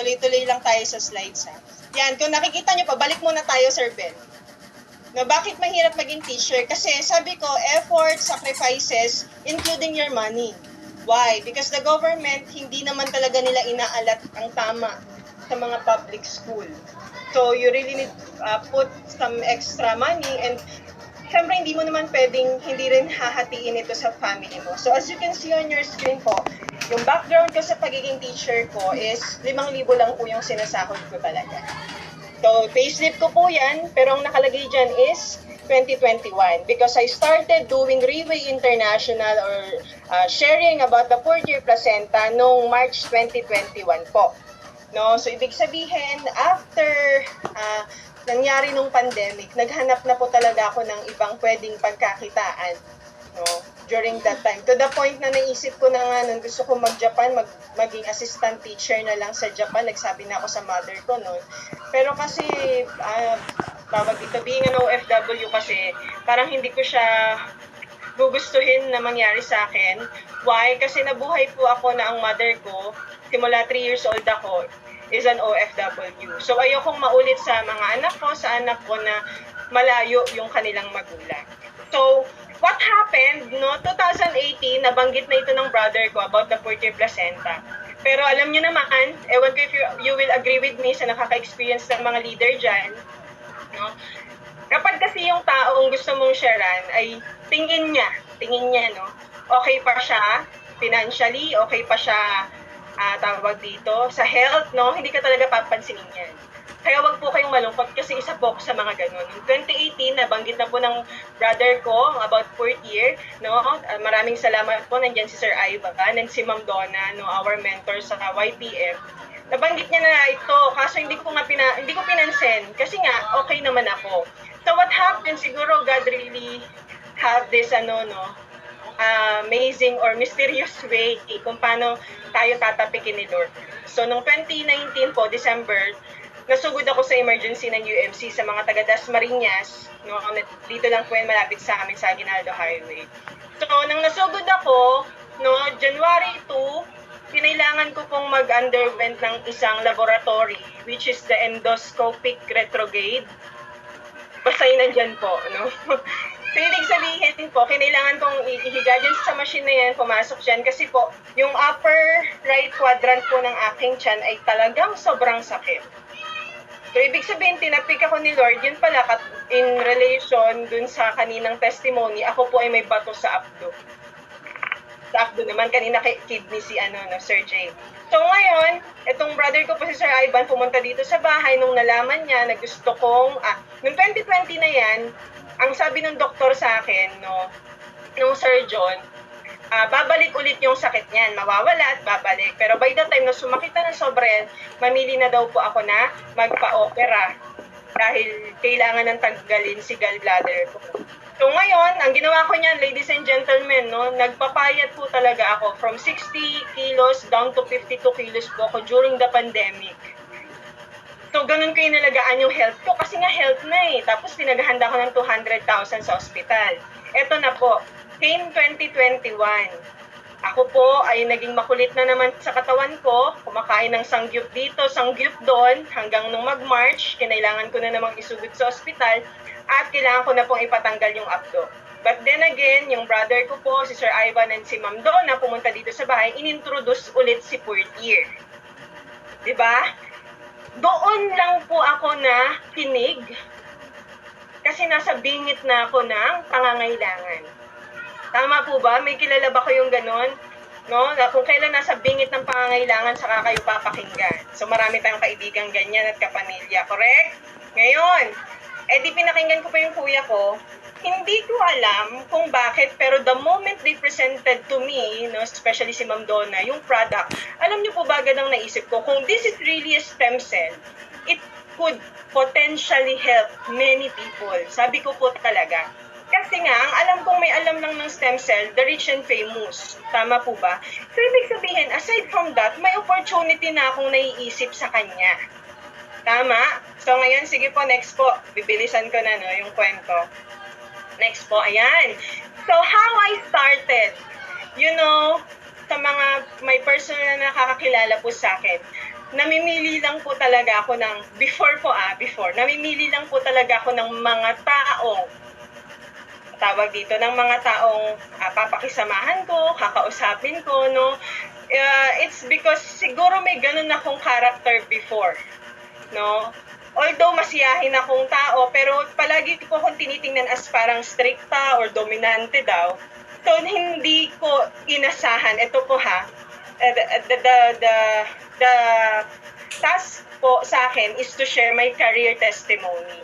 tuloy-tuloy lang tayo sa slides ha. Yan, kung nakikita nyo, pabalik muna tayo, Sir Ben. No, bakit mahirap maging teacher? Kasi sabi ko, effort, sacrifices, including your money. Why? Because the government, hindi naman talaga nila inaalat ang tama sa mga public school. So, you really need put some extra money and syempre hindi mo naman pwedeng hindi rin hahatiin ito sa family mo. So, as you can see on your screen po, yung background ko sa pagiging teacher ko is 5,000 lang po yung sinasahod ko talaga. So, payslip ko po yan, pero ang nakalagay dyan is 2021 because I started doing Riway International or sharing about the fourth year placenta noong March 2021 po. No, so ibig sabihin after nangyari nung pandemic, naghanap na po talaga ako ng ibang pwedeng pagkakitaan, no, during that time. To the point na naisip ko na nga nung gusto ko mag-Japan, maging assistant teacher na lang sa Japan. Nagsabi na ako sa mother ko noon. Pero kasi tawag dito, being an OFW kasi parang hindi ko siya gugustuhin na mangyari sa akin. Why? Kasi nabuhay po ako na ang mother ko, simula 3 years old ako, is an OFW. So ayokong maulit sa mga anak ko, sa anak ko na malayo yung kanilang magulang. So, what happened, no? 2018, nabanggit na ito ng brother ko about the fourth year placenta. Pero alam nyo naman, ewan ko if you will agree with me sa nakaka-experience ng mga leader dyan, no? Kapag kasi yung taong gusto mong sharean ay tingin niya, no? Okay pa siya financially, okay pa siya tawag dito sa health, no? Hindi ka talaga papansinin yan. Kaya wag po kayong malungkot kasi isa po ako sa mga ganun. Noong 2018, nabanggit na po ng brother ko about fourth year, no? Maraming salamat po, nandiyan si Sir Ivan and si Ma'am Donna, no, our mentor sa YPM. Nabanggit niya na ito, kaso hindi ko pinansin kasi nga okay naman ako. So what happened, siguro God really have this amazing or mysterious way kung paano tayo tatapikin ni Lord. So, noong 2019 po, December, nasugod ako sa emergency ng UMC sa mga taga Dasmariñas. No, dito lang po yan malapit sa amin sa Aguinaldo Highway. So, nang nasugod ako, no, January 2, kinailangan ko pong mag-underwent ng isang laboratory, which is the endoscopic retrograde. Basta yun nandyan po, no? So, ibig sabihin po, kinailangan kong ihiga dyan sa machine na yan, pumasok dyan, kasi po, yung upper right quadrant po ng aking tiyan ay talagang sobrang sakit. So, ibig sabihin, tinapik ako ni Lord, yun pala, in relation dun sa kaninang testimony, ako po ay may bato sa abdo. Sa abdo naman, kanina kidney si Sir Jay. So, ngayon, itong brother ko po si Sir Ivan, pumunta dito sa bahay nung nalaman niya na gusto kong, nung 2020 na yan, ang sabi ng doktor sa akin, no, nung surgeon, babalik ulit yung sakit niyan, mawawala at babalik. Pero by the time na sumakit na ng sobra, mamili na daw po ako na magpa-opera dahil kailangan ng tanggalin si gallbladder ko. So ngayon, ang ginawa ko niyan, ladies and gentlemen, no, nagpapayat po talaga ako from 60 kilos down to 52 kilos po ako during the pandemic. So, ganun ko inalagaan yung health ko kasi nga health na eh. Tapos, pinaghanda ko ng 200,000 sa ospital. Eto na po, came 2021. Ako po ay naging makulit na naman sa katawan ko. Kumakain ng sangyup dito, sangyup doon. Hanggang nung mag-March, kinailangan ko na namang isugod sa ospital. At kailangan ko na pong ipatanggal yung abdo. But then again, yung brother ko po, si Sir Ivan and si Ma'am Donna, pumunta dito sa bahay, inintroduce ulit si fourth year. Diba? Doon lang po ako na kinig kasi nasa bingit na ako ng pangangailangan. Tama po ba? May kilala ba kayong ganon? No? Kung kailan nasa bingit ng pangangailangan, saka kayo papakinggan. So marami tayong kaibigan ganyan at kapamilya. Correct? Ngayon, di pinakinggan ko pa yung kuya ko. Hindi ko alam kung bakit, pero the moment they presented to me, no, especially si Ma'am Donna, yung product, alam niyo po ba agad ang naisip ko, kung this is really a stem cell, it could potentially help many people. Sabi ko po talaga. Kasi nga, ang alam kong may alam lang ng stem cell, the rich and famous. Tama po ba? So, ibig sabihin, aside from that, may opportunity na akong naiisip sa kanya. Tama? So, ngayon, sige po, next po. Bibilisan ko na, no, yung kwento. Next po, ayan. So, how I started, you know, sa mga may personal na nakakakilala po sa akin, namimili lang po talaga ako ng, before, namimili lang po talaga ako ng mga taong, tawag dito, ng mga taong papakisamahan ko, kakausapin ko, no? It's because siguro may ganun akong character before, no? Although masiyahin akong tao, pero palagi ko akong tinitingnan as parang stricta or dominante daw. So, hindi ko inasahan. Ito po ha, the task po sa akin is to share my career testimony.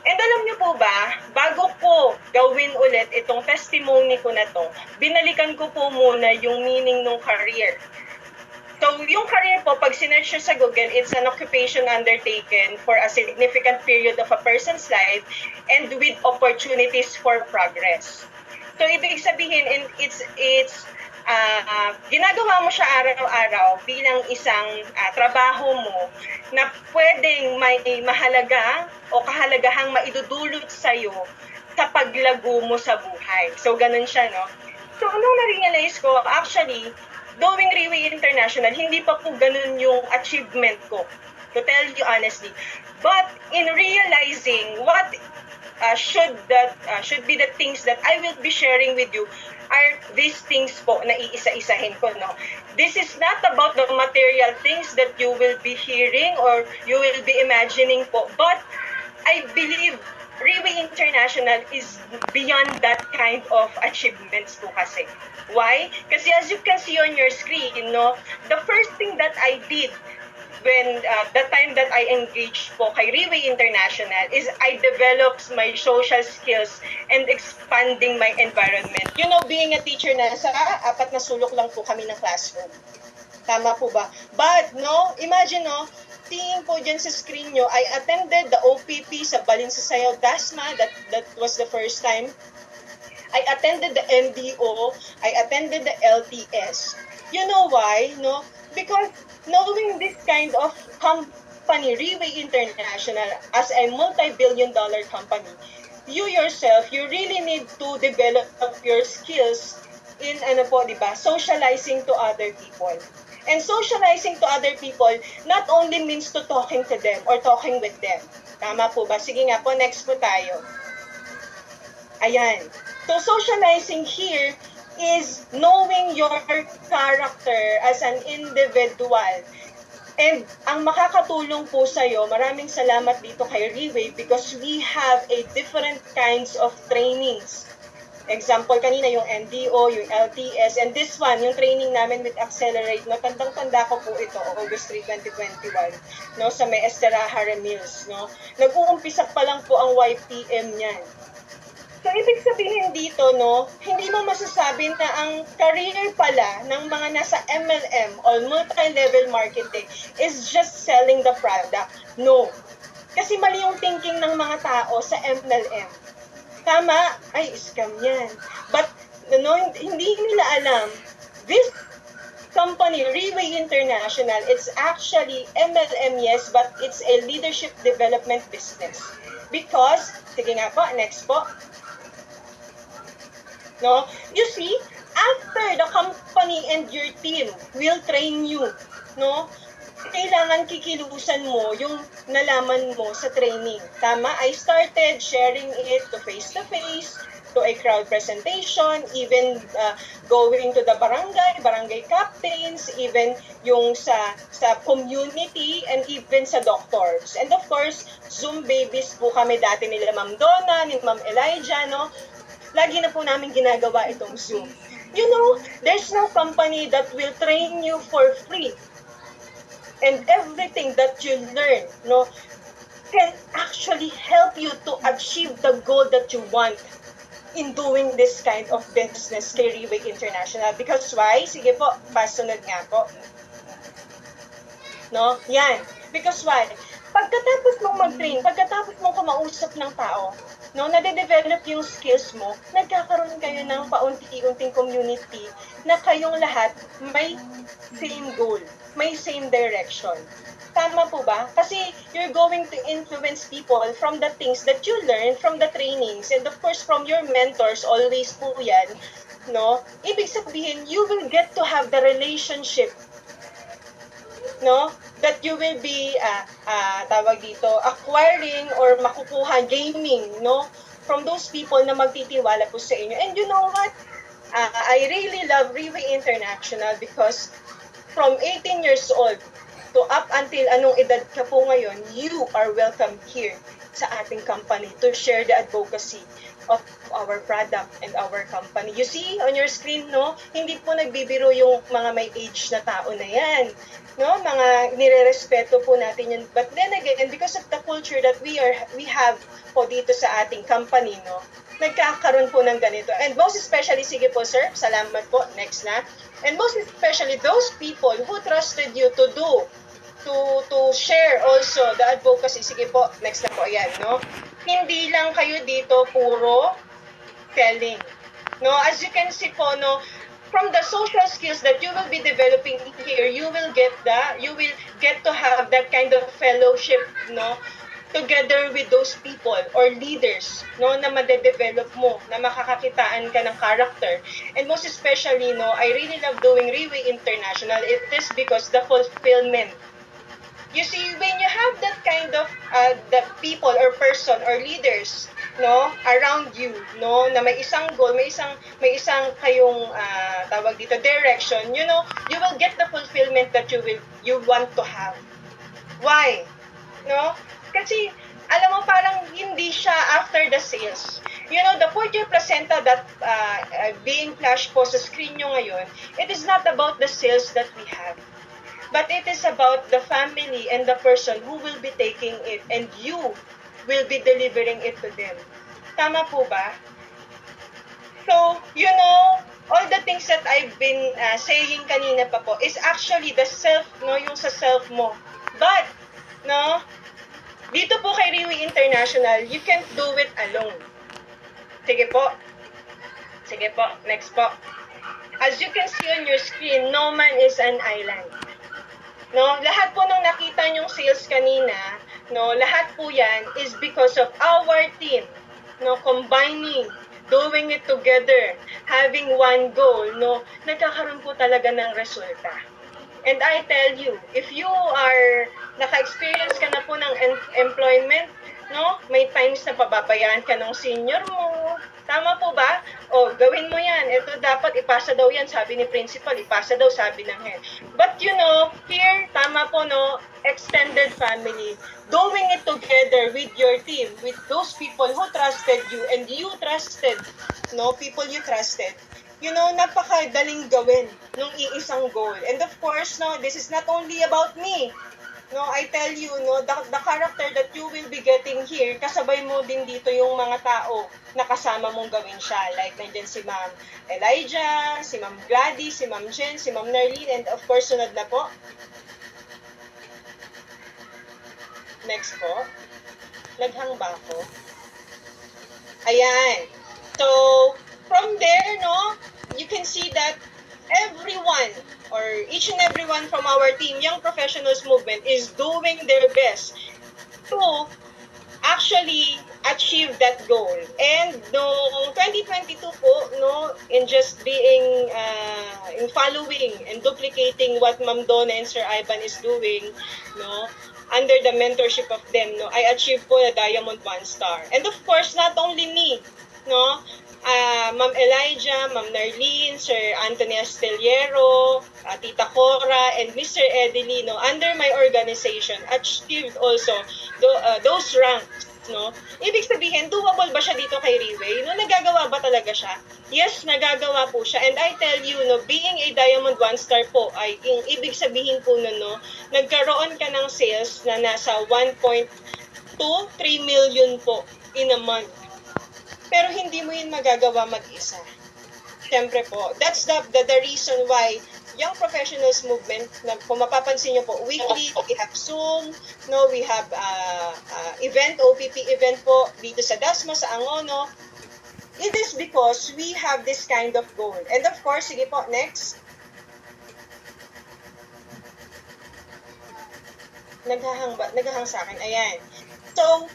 And alam niyo po ba, bago ko gawin ulit itong testimony ko na to, binalikan ko po muna yung meaning ng career. So, yung career po, pag sinearch nyo sa Google, it's an occupation undertaken for a significant period of a person's life and with opportunities for progress. So, ibig sabihin, it's ginagawa mo siya araw-araw bilang isang trabaho mo na pwedeng may mahalaga o kahalagahang maidudulot sa'yo sa paglago mo sa buhay. So, ganun siya, no? So, anong na-realize ko, actually, going Riway International, hindi pa po ganun yung achievement ko, to tell you honestly. But in realizing what should be the things that I will be sharing with you are these things po na iisa-isahin ko, no? This is not about the material things that you will be hearing or you will be imagining po, but I believe Riway International is beyond that kind of achievements po kasi. Why? Kasi as you can see on your screen, no, the first thing that I did when the time that I engaged po kay Riway International is I developed my social skills and expanding my environment. You know, being a teacher na sa apat na sulok lang po kami ng classroom. Tama po ba? But, no, imagine, no, tingin po dyan sa screen nyo, I attended the OPP sa Balinsasayaw Dasma. That was the first time. I attended the NDO. I attended the LTS. You know why? No? Because knowing this kind of company, Riway International, as a multi-billion-dollar company, you yourself, you really need to develop your skills in, diba, socializing to other people. And socializing to other people not only means to talking to them or talking with them. Tama po ba? Sige nga po, next po tayo. Ayan. So, socializing here is knowing your character as an individual. And ang makakatulong po sa'yo, maraming salamat dito kay Riway because we have a different kinds of trainings. Example, kanina yung NDO, yung LTS, and this one, yung training namin with Accelerate, no, tandang-tanda ko po ito, August 3, 2021, no, sa may Esteraja Remils, no. Nag-uumpisa pa lang po ang YPM niyan. So, ibig sabihin dito, no, hindi mo masasabi na ang career pala ng mga nasa MLM or multi-level marketing is just selling the product. No. Kasi mali yung thinking ng mga tao sa MLM. Tama, ay, scam yan. But, no, hindi nila alam, this company, Riway International, it's actually MLM, yes, but it's a leadership development business. Because, sige nga po, next po. No, you see, after the company and your team will train you, no, kailangan kikilusan mo yung nalaman mo sa training. Tama? I started sharing it to face-to-face, to a crowd presentation, even going to the barangay captains, even yung sa community, and even sa doctors. And of course, Zoom babies po kami dati nila Ma'am Donna, ni Ma'am Elijah, no? Lagi na po namin ginagawa itong Zoom. You know, there's no company that will train you for free. And everything that you learn, no, can actually help you to achieve the goal that you want in doing this kind of business kay Riway International. Because why? Sige po, pasunod nga po. No? Yan. Because why? Pagkatapos mong mag-train, pagkatapos mong kumausap ng tao, no, nade-develop yung skills mo, nagkakaroon kayo ng paunti-unting community na kayong lahat may same goal, may same direction. Tama po ba? Kasi you're going to influence people from the things that you learn from the trainings and of course from your mentors, always po yan, no? Ibig sabihin, you will get to have the relationship, no? that you will be tawag dito, acquiring or makukuha gaming, no, from those people na magtitiwala po sa inyo. And you know what? I really love Riway International because from 18 years old to up until anong edad ka po ngayon, you are welcome here sa ating company to share the advocacy of our product and our company. You see on your screen, no? Hindi po nagbibiro yung mga may age na tao na yan. No? Mga nire-respeto po natin yun. But then again, because of the culture that we have po dito sa ating company, no? Nagkakaroon po ng ganito. And most especially, sige po sir, salamat po, next na. And most especially those people who trusted you to share also the advocacy. Sige po, next na po, ayan, no? Hindi lang kayo dito puro telling. No, as you can see po, no, from the social skills that you will be developing here, you will get to have that kind of fellowship, no, together with those people or leaders, no, na madedevelop mo, na makakakitaan ka ng character. And most especially, no, I really love doing Riway International. It is because the fulfillment. You see, when you have that kind of the people or person or leaders, no, around you, no, na may isang goal, may isang kayong tawag dito direction, you know, you will get the fulfillment that you want to have. Why? No? Kasi alam mo, parang hindi siya after the sales. You know, the 4-year placenta that being flash po sa screen nyo ngayon, it is not about the sales that we have. But it is about the family and the person who will be taking it and you will be delivering it to them. Tama po ba? So, you know, all the things that I've been saying kanina pa po is actually the self, no, yung sa self mo. But, no, dito po kay Riway International, you can't do it alone. Sige po. Sige po, next po. As you can see on your screen, no man is an island. No, lahat po nung nakita nyong sales kanina, no, lahat po yan is because of our team, no, combining, doing it together, having one goal, no, nagkakaroon po talaga ng resulta. And I tell you, if you are naka-experience ka na po ng employment, no, may times na pababayaan ka ng senior mo. Tama po ba? O, gawin mo yan. Ito dapat ipasa daw yan, sabi ni principal. Ipasa daw, sabi ng head. But you know, here, tama po, no, extended family. Doing it together with your team, with those people who trusted you and you trusted, no, people you trusted. You know, napakadaling gawin nung iisang goal. And of course, no, this is not only about me. No, I tell you, no, the character that you will be getting here, kasabay mo din dito yung mga tao na kasama mong gawin siya. Like, nandiyan si Ma'am Elijah, si Ma'am Gladys, si Ma'am Jen, si Ma'am Nerlene, and of course, sunod na po. Next po. Naghang ba ako? Ayan. So, from there, no, you can see that everyone or each and everyone from our team, Young Professionals Movement, is doing their best to actually achieve that goal. And noong 2022 po, no, in just being, in following and duplicating what Ma'am Donna and Sir Ivan is doing, no, under the mentorship of them, no, I achieved po the Diamond 1 star. And of course, not only me, no, Ma'am Elijah, Ma'am Nerlene, Sir Anthony Astillero, Tita Cora, and Mr. Eddie Lino, under my organization, achieved also those ranks, no? Ibig sabihin, doable ba siya dito kay Riway? No, nagagawa ba talaga siya? Yes, nagagawa po siya. And I tell you, no, being a Diamond 1 star po, ay ibig sabihin po no, nagkaroon ka ng sales na nasa 1.23 million po in a month. Pero hindi mo yun magagawa mag-isa. Siyempre po, that's the reason why Young Professionals Movement, na kung mapapansin nyo po, weekly, we have Zoom, no, we have event, OPP event po, dito sa Dasma, sa Angono. It is because we have this kind of goal. And of course, sige po, next. Naghahang sa akin, ayan. So,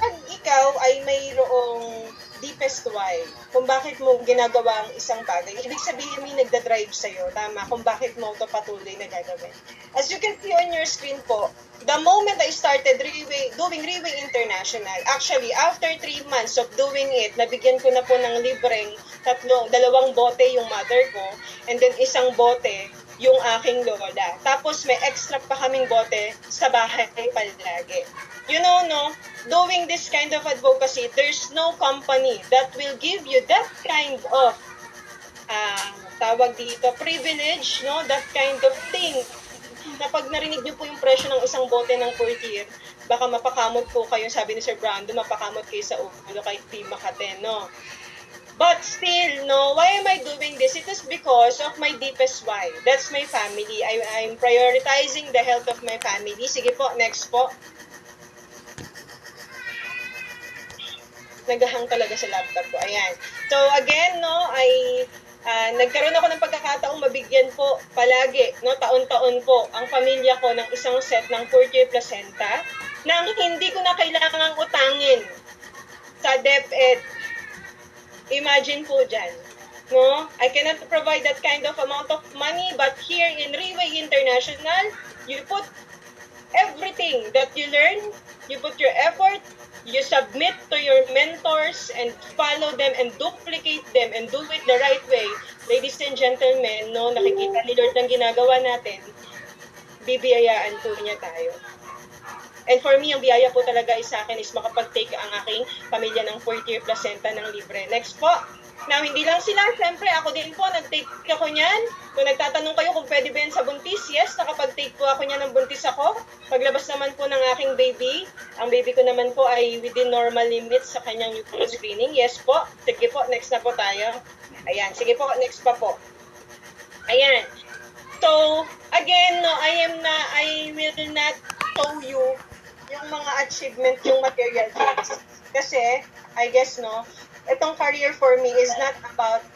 pag ikaw ay mayroong deepest why, kung bakit mo ginagawa ang isang bagay. Ibig sabihin may nagda-drive sa'yo, tama, kung bakit mo ito patuloy na gagawin. As you can see on your screen po, the moment I started doing Riway International, actually, after 3 months of doing it, nabigyan ko na po ng libreng 2 bote yung mother ko, and then 1 bote yung aking lola. Tapos may extra pa kaming bote sa bahay palagi. You know, no, doing this kind of advocacy, there's no company that will give you that kind of tawag dito, privilege, no, that kind of thing. Na pag narinig niyo po yung presyo ng 1 bote ng Courtier, baka mapakamot po kayo, sabi ni Sir Brando, mapakamot kayo sa ulo kay Team Makate, no. But still, no, why am I doing this? It is because of my deepest why. That's my family. I'm prioritizing the health of my family. Sige po, next po. Naghahang talaga sa laptop ko. Ayan. So again, no, nagkaroon ako ng pagkakataong mabigyan po palagi, no, taon-taon po, ang pamilya ko ng isang set ng Courtier placenta nang hindi ko na kailangang utangin sa DepEd. Imagine po dyan, no? I cannot provide that kind of amount of money, but here in Riway International, you put everything that you learn, you put your effort, you submit to your mentors and follow them and duplicate them and do it the right way. Ladies and gentlemen, no, nakikita ni Lord ang ginagawa natin, bibiyayaan po niya tayo. And for me, ang biyaya po talaga sa akin is makapag-take ang aking pamilya ng 4th-year placenta ng libre. Next po. Now, hindi lang sila. Siyempre, ako din po, nag-take ako niyan. Kung nagtatanong kayo kung pwede ba yan sa buntis, yes, nakapag-take po ako niyan ng buntis ako. Paglabas naman po ng aking baby, ang baby ko naman po ay within normal limits sa kanyang newborn screening. Yes po. Sige po, next na po tayo. Ayan, sige po, next pa po. Ayan. So, again, no, I will not show you yung mga achievement, yung material things. Kasi, I guess, no, itong career for me is not about